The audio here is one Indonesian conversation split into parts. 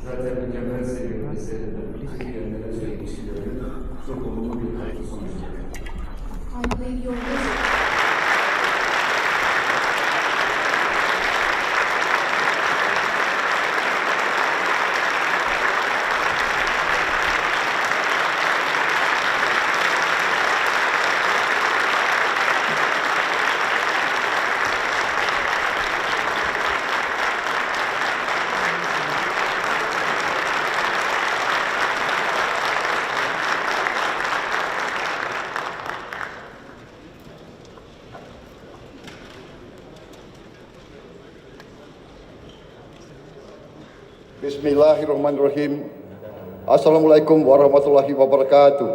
Zaten mükemmel seviyede seyreden Türkiye'lere söylemişlerim çok olumlu bir katkı sunacak. I believe your visit Bismillahirrahmanirrahim. Assalamualaikum warahmatullahi wabarakatuh.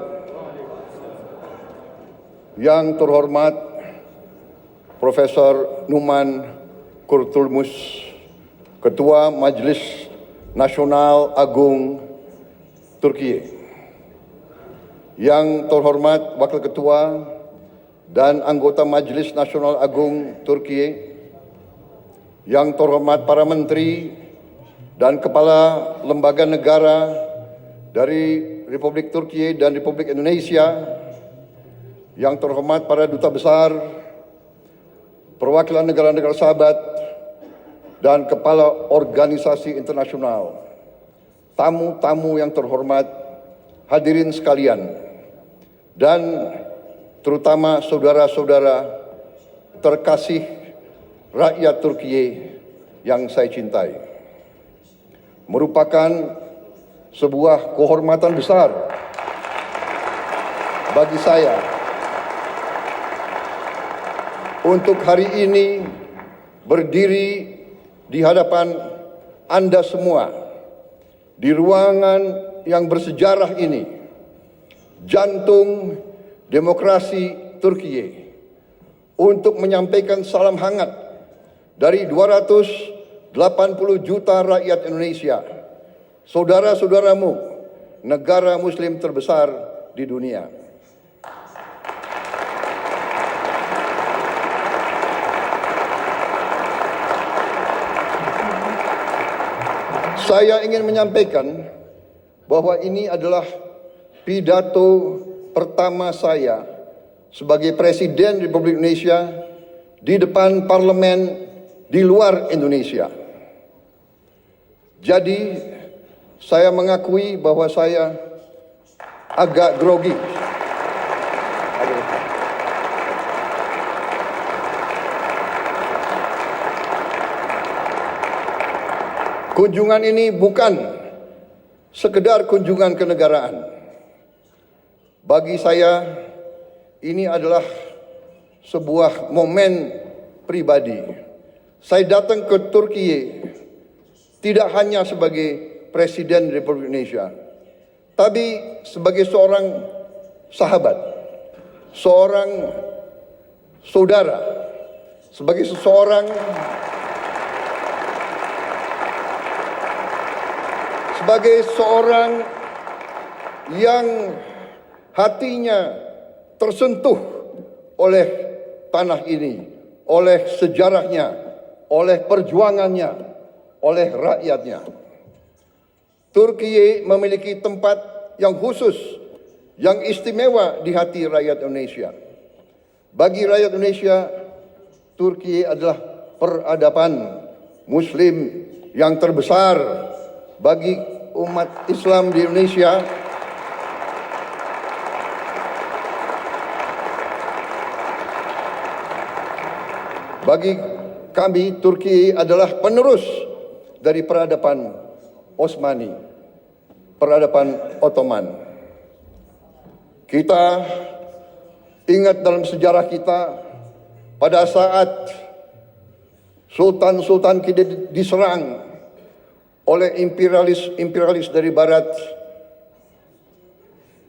Yang terhormat Profesor Numan Kurtulmus, Ketua Majelis Nasional Agung Turki. Yang terhormat Wakil Ketua dan anggota Majelis Nasional Agung Turki. Yang terhormat para menteri dan kepala lembaga negara dari Republik Turki dan Republik Indonesia, yang terhormat para duta besar, perwakilan negara-negara sahabat, dan kepala organisasi internasional, tamu-tamu yang terhormat, hadirin sekalian, dan terutama saudara-saudara terkasih rakyat Turki yang saya cintai. Merupakan sebuah kehormatan besar bagi saya untuk hari ini berdiri di hadapan Anda semua di ruangan yang bersejarah ini, jantung demokrasi Turki, untuk menyampaikan salam hangat dari 280 juta rakyat Indonesia, saudara-saudaramu, negara muslim terbesar di dunia. Saya ingin menyampaikan bahwa ini adalah pidato pertama saya sebagai Presiden Republik Indonesia di depan parlemen di luar Indonesia. Jadi saya mengakui bahwa saya agak grogi. Kunjungan ini bukan sekedar kunjungan kenegaraan. Bagi saya ini adalah sebuah momen pribadi. Saya datang ke Turki tidak hanya sebagai Presiden Republik Indonesia, tapi sebagai seorang sahabat, seorang saudara, sebagai seorang yang hatinya tersentuh oleh tanah ini, oleh sejarahnya, oleh perjuangannya, oleh rakyatnya. Turki memiliki tempat yang khusus, yang istimewa di hati rakyat Indonesia. Bagi rakyat Indonesia, Turki adalah peradaban muslim yang terbesar. Bagi umat Islam di Indonesia, bagi kami, Turki adalah penerus dari peradaban Osmani, peradaban Ottoman. Kita ingat dalam sejarah kita, pada saat sultan-sultan kita diserang oleh imperialis dari barat,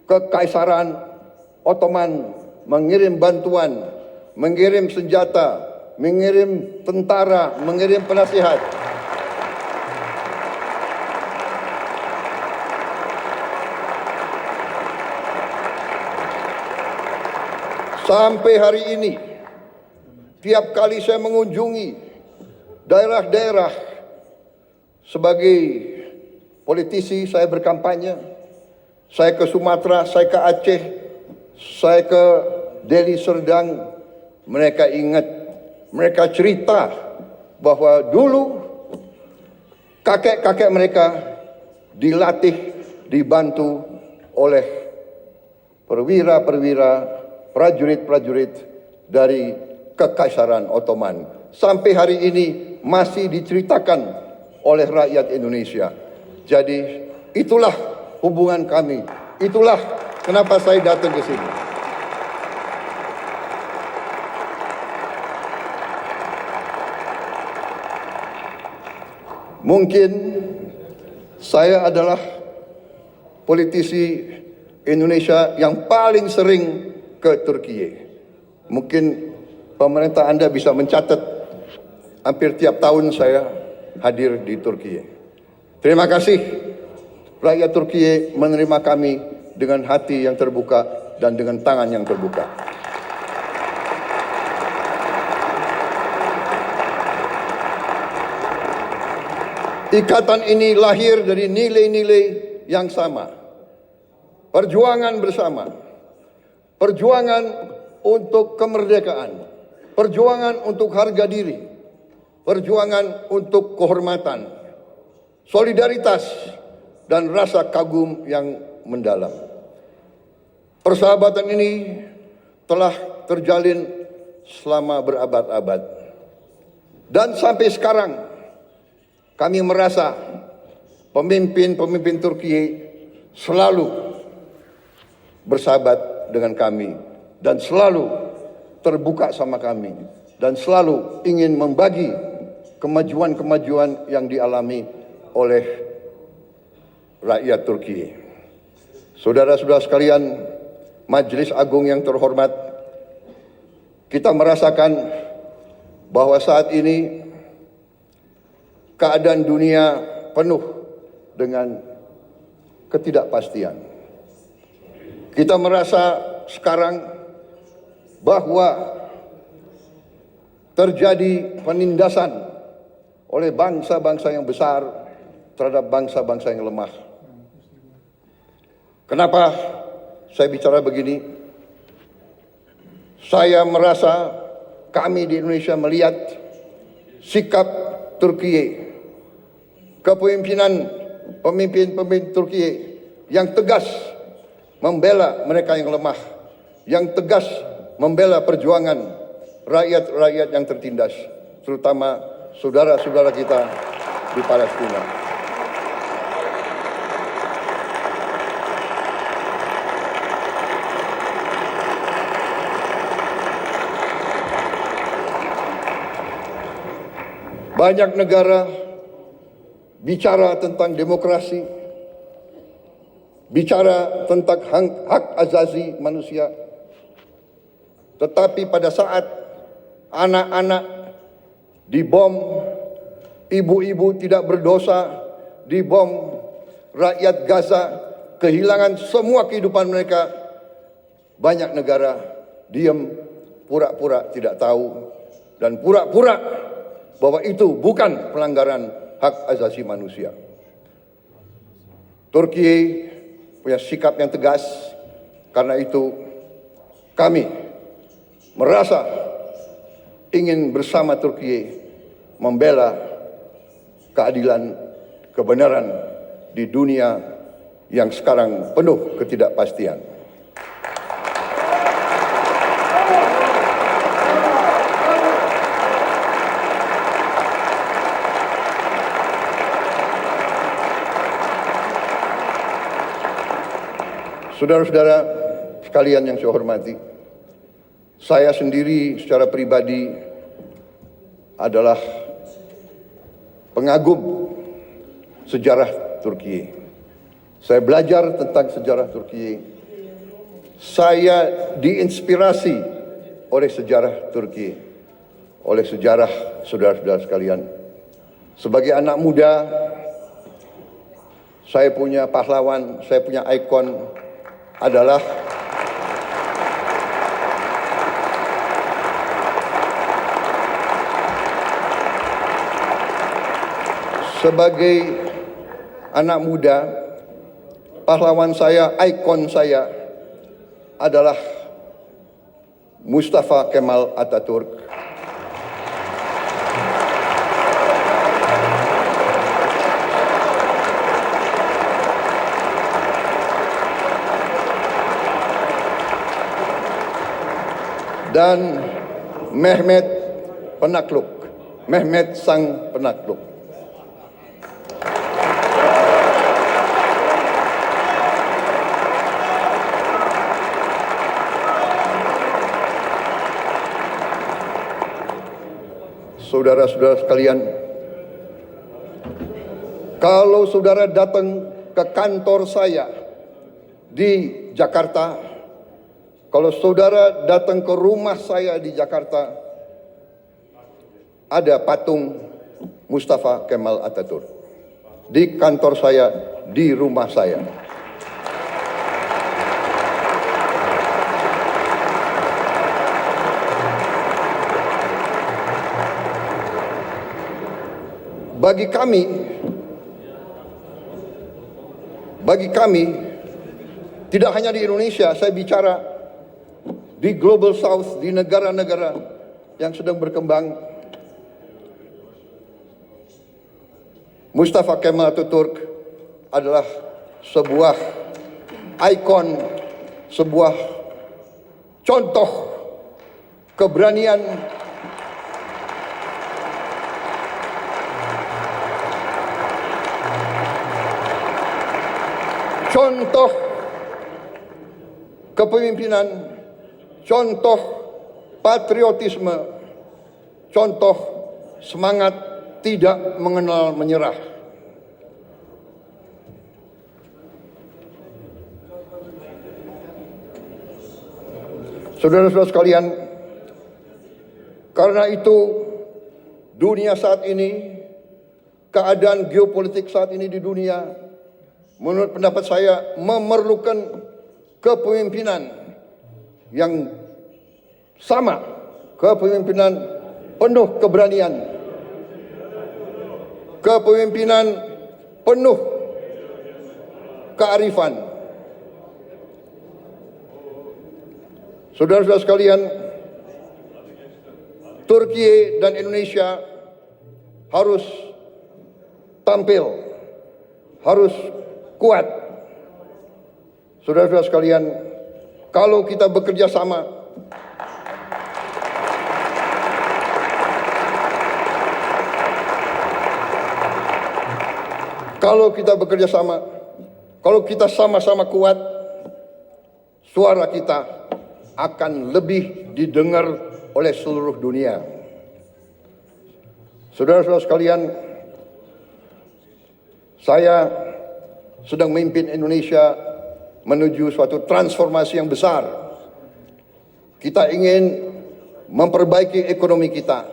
Kekaisaran Ottoman mengirim bantuan, mengirim senjata, mengirim tentara, mengirim penasihat. Sampai hari ini, tiap kali saya mengunjungi daerah-daerah sebagai politisi, saya berkampanye, saya ke Sumatera, saya ke Aceh, saya ke Deli Serdang, mereka ingat, mereka cerita bahwa dulu kakek-kakek mereka dilatih, dibantu oleh perwira-perwira, prajurit-prajurit dari Kekaisaran Ottoman. Sampai hari ini masih diceritakan oleh rakyat Indonesia. Jadi itulah hubungan kami. Itulah kenapa saya datang ke sini. Mungkin saya adalah politisi Indonesia yang paling sering ke Turki. Mungkin pemerintah Anda bisa mencatat hampir tiap tahun saya hadir di Turki. Terima kasih rakyat Turki menerima kami dengan hati yang terbuka dan dengan tangan yang terbuka. Ikatan ini lahir dari nilai-nilai yang sama. Perjuangan bersama. Perjuangan untuk kemerdekaan. Perjuangan untuk harga diri. Perjuangan untuk kehormatan. Solidaritas dan rasa kagum yang mendalam. Persahabatan ini telah terjalin selama berabad-abad. Dan sampai sekarang kami merasa pemimpin-pemimpin Turki selalu bersahabat dengan kami dan selalu terbuka sama kami dan selalu ingin membagi kemajuan-kemajuan yang dialami oleh rakyat Turki. Saudara-saudara sekalian, Majelis Agung yang terhormat, kita merasakan bahwa saat ini keadaan dunia penuh dengan ketidakpastian. Kita merasa sekarang bahwa terjadi penindasan oleh bangsa-bangsa yang besar terhadap bangsa-bangsa yang lemah. Kenapa saya bicara begini? Saya merasa kami di Indonesia melihat sikap Turki, kepemimpinan pemimpin-pemimpin Turki yang tegas membela mereka yang lemah, yang tegas membela perjuangan rakyat-rakyat yang tertindas, terutama saudara-saudara kita di Palestina. Banyak negara bicara tentang demokrasi, bicara tentang hak asasi manusia. Tetapi pada saat anak-anak dibom, ibu-ibu tidak berdosa dibom, rakyat Gaza kehilangan semua kehidupan mereka, banyak negara diam, pura-pura tidak tahu, dan pura-pura bahwa itu bukan pelanggaran hak asasi manusia. Turki punya sikap yang tegas, karena itu kami merasa ingin bersama Turki membela keadilan, kebenaran di dunia yang sekarang penuh ketidakpastian. Saudara-saudara sekalian yang saya hormati, saya sendiri secara pribadi adalah pengagum sejarah Turki. Saya belajar tentang sejarah Turki. Saya diinspirasi oleh sejarah Turki, oleh sejarah saudara-saudara sekalian. Sebagai anak muda, saya punya pahlawan, saya punya ikon adalah sebagai anak muda, pahlawan saya, ikon saya adalah Mustafa Kemal Atatürk. Dan Mehmet Penakluk, Mehmet Sang Penakluk. Saudara-saudara sekalian, kalau saudara datang ke kantor saya di Jakarta, kalau saudara datang ke rumah saya di Jakarta, ada patung Mustafa Kemal Atatürk. Di kantor saya, di rumah saya. Bagi kami, tidak hanya di Indonesia, saya bicara di Global South, di negara-negara yang sedang berkembang, Mustafa Kemal Atatürk adalah sebuah ikon, sebuah contoh keberanian, contoh kepemimpinan, contoh patriotisme, contoh semangat tidak mengenal menyerah. Saudara-saudara sekalian, karena itu dunia saat ini, keadaan geopolitik saat ini di dunia, menurut pendapat saya memerlukan kepemimpinan yang sama, kepemimpinan penuh keberanian, kepemimpinan penuh kearifan. Saudara-saudara sekalian, Turki dan Indonesia harus tampil, harus kuat. Saudara-saudara sekalian, kalau kita bekerja sama, kalau kita sama-sama kuat, suara kita akan lebih didengar oleh seluruh dunia. Saudara-saudara sekalian, saya sedang memimpin Indonesia menuju suatu transformasi yang besar. Kita ingin memperbaiki ekonomi kita.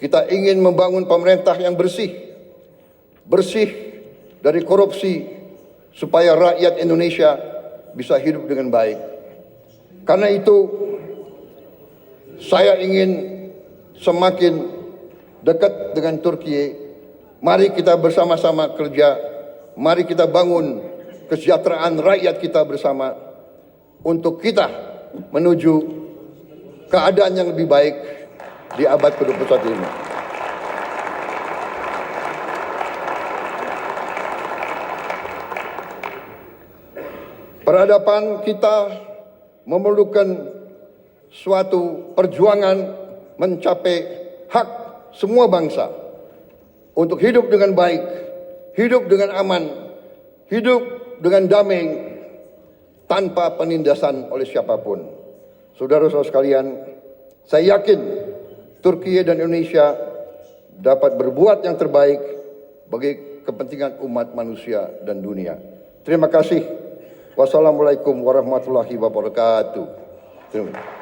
Kita ingin membangun pemerintah yang bersih dari korupsi, supaya rakyat Indonesia bisa hidup dengan baik. Karena itu, saya ingin semakin dekat dengan Turki. Mari kita bersama-sama kerja, mari kita bangun kesejahteraan rakyat kita bersama untuk kita menuju keadaan yang lebih baik di abad ke-21 ini. Peradaban kita memerlukan suatu perjuangan mencapai hak semua bangsa untuk hidup dengan baik, hidup dengan aman, hidup dengan damai, tanpa penindasan oleh siapapun. Saudara-saudara sekalian, saya yakin Turki dan Indonesia dapat berbuat yang terbaik bagi kepentingan umat manusia dan dunia. Terima kasih. Wassalamualaikum warahmatullahi wabarakatuh. Terima kasih.